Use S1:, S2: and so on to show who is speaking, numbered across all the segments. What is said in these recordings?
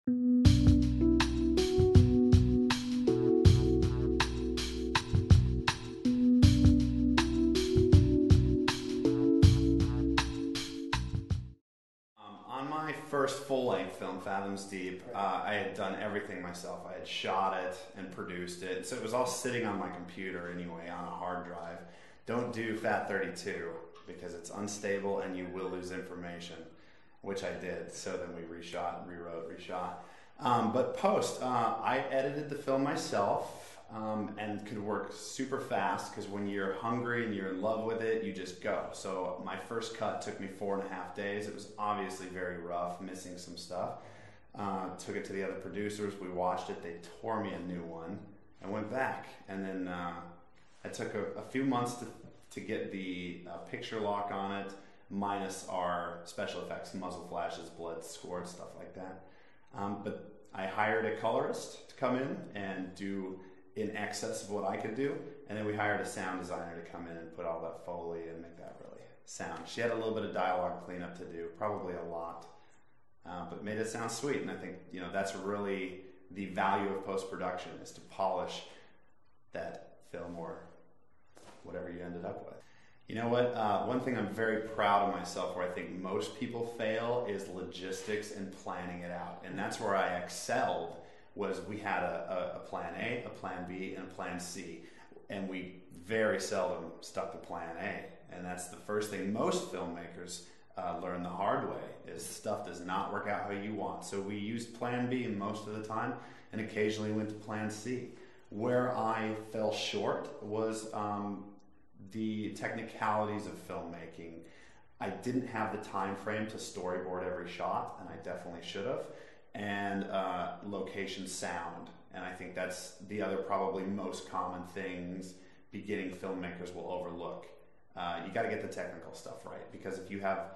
S1: On my first full-length film, Fathoms Deep, I had done everything myself. I had shot it and produced it, so it was all sitting on my computer anyway on a hard drive. Don't do FAT32 because it's unstable and you will lose information, which I did. So then we reshot, rewrote, reshot. But post, I edited the film myself. And could work super fast because when you're hungry and you're in love with it, you just go. So my first cut took me 4.5 days. It was obviously very rough, missing some stuff. Took it to the other producers. We watched it. They tore me a new one. I went back, and then I took a few months to get the picture lock on it, minus our special effects, muzzle flashes, blood scored, stuff like that. But I hired a colorist to come in and do in excess of what I could do, and then we hired a sound designer to come in and put all that Foley and make that really sound. She had a little bit of dialogue cleanup to do, probably a lot, but made it sound sweet. And I think that's really the value of post-production, is to polish that film or whatever you ended up with. You know what? One thing I'm very proud of myself, where I think most people fail, is logistics and planning it out, and that's where I excelled. Was we had a plan A, a plan B, and a plan C, and we very seldom stuck to plan A. And that's the first thing most filmmakers learn the hard way, is stuff does not work out how you want. So we used plan B most of the time, and occasionally went to plan C. Where I fell short was the technicalities of filmmaking. I didn't have the time frame to storyboard every shot, and I definitely should have. And location sound, and I think that's the other probably most common things beginning filmmakers will overlook. You got to get the technical stuff right, because if you have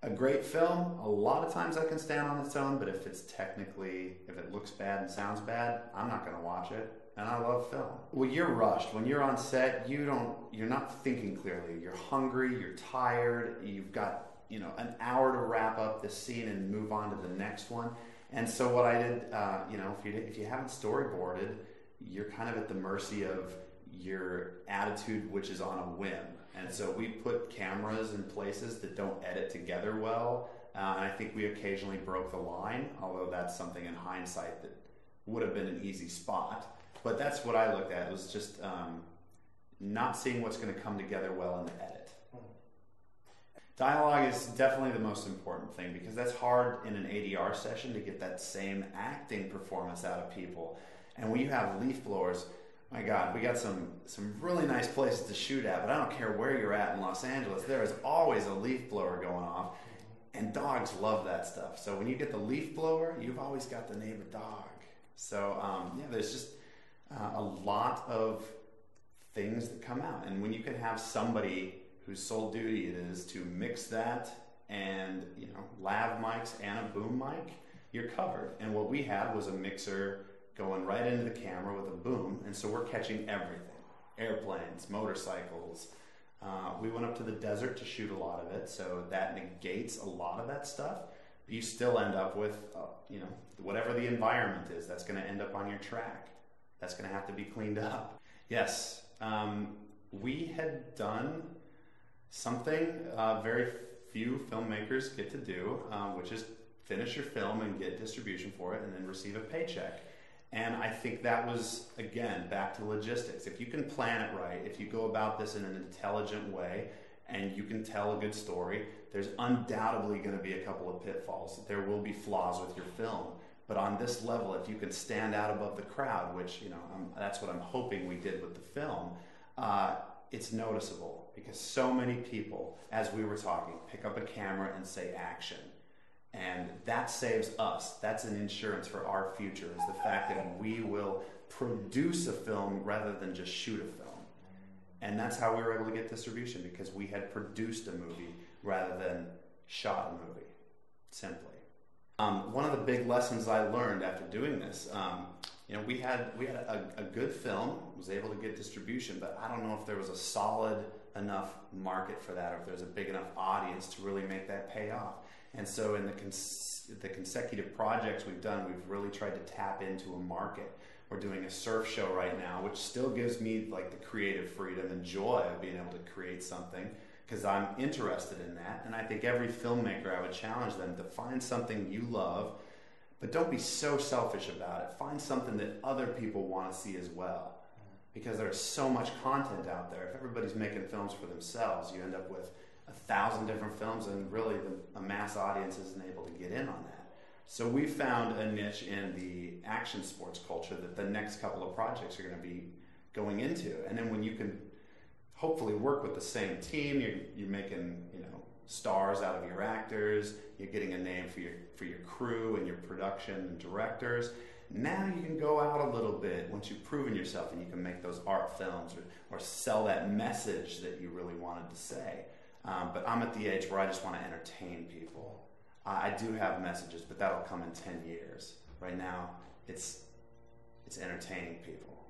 S1: a great film, a lot of times that can stand on its own, but if it looks bad and sounds bad, I'm not going to watch it. And I love film. Well, you're rushed. When you're on set, you're not thinking clearly. You're hungry, you're tired, you've got an hour to wrap up the scene and move on to the next one. And so what I did, if you haven't storyboarded, you're kind of at the mercy of your attitude, which is on a whim. And so we put cameras in places that don't edit together well. And I think we occasionally broke the line, although that's something in hindsight that would have been an easy spot. But that's what I looked at. It was just not seeing what's going to come together well in the edit. Dialogue is definitely the most important thing, because that's hard in an ADR session to get that same acting performance out of people. And when you have leaf blowers, my God, we got some really nice places to shoot at, but I don't care where you're at in Los Angeles, there is always a leaf blower going off, and dogs love that stuff. So when you get the leaf blower, you've always got the neighbor dog. So there's just a lot of things that come out. And when you can have somebody whose sole duty it is to mix that and lav mics and a boom mic, you're covered. And what we had was a mixer going right into the camera with a boom, and so we're catching everything. Airplanes, motorcycles. We went up to the desert to shoot a lot of it, so that negates a lot of that stuff. But you still end up with whatever the environment is that's going to end up on your track. That's going to have to be cleaned up. Yes, we had done something very few filmmakers get to do, which is finish your film and get distribution for it and then receive a paycheck. And I think that was, again, back to logistics. If you can plan it right, if you go about this in an intelligent way, and you can tell a good story, there's undoubtedly going to be a couple of pitfalls. There will be flaws with your film. But on this level, if you can stand out above the crowd, which that's what I'm hoping we did with the film, it's noticeable, because so many people, as we were talking, pick up a camera and say action. And that saves us. That's an insurance for our future, is the fact that we will produce a film rather than just shoot a film. And that's how we were able to get distribution, because we had produced a movie rather than shot a movie, simply. One of the big lessons I learned after doing this, we had a good film, was able to get distribution, but I don't know if there was a solid enough market for that, or if there's a big enough audience to really make that pay off. And so in the consecutive projects we've done, we've really tried to tap into a market. We're doing a surf show right now, which still gives me like the creative freedom and joy of being able to create something because I'm interested in that. And I think every filmmaker, I would challenge them to find something you love, but don't be so selfish about it. Find something that other people want to see as well, because there's so much content out there. If everybody's making films for themselves, you end up with 1,000 different films, and really a mass audience isn't able to get in on that. So we found a niche in the action sports culture that the next couple of projects are going to be going into. And then when you can hopefully work with the same team, you're making, you know, stars out of your actors, you're getting a name for your crew and your production and directors. Now you can go out a little bit once you've proven yourself, and you can make those art films or sell that message that you really wanted to say. But I'm at the age where I just want to entertain people. I do have messages, but that'll come in 10 years. Right now, it's entertaining people.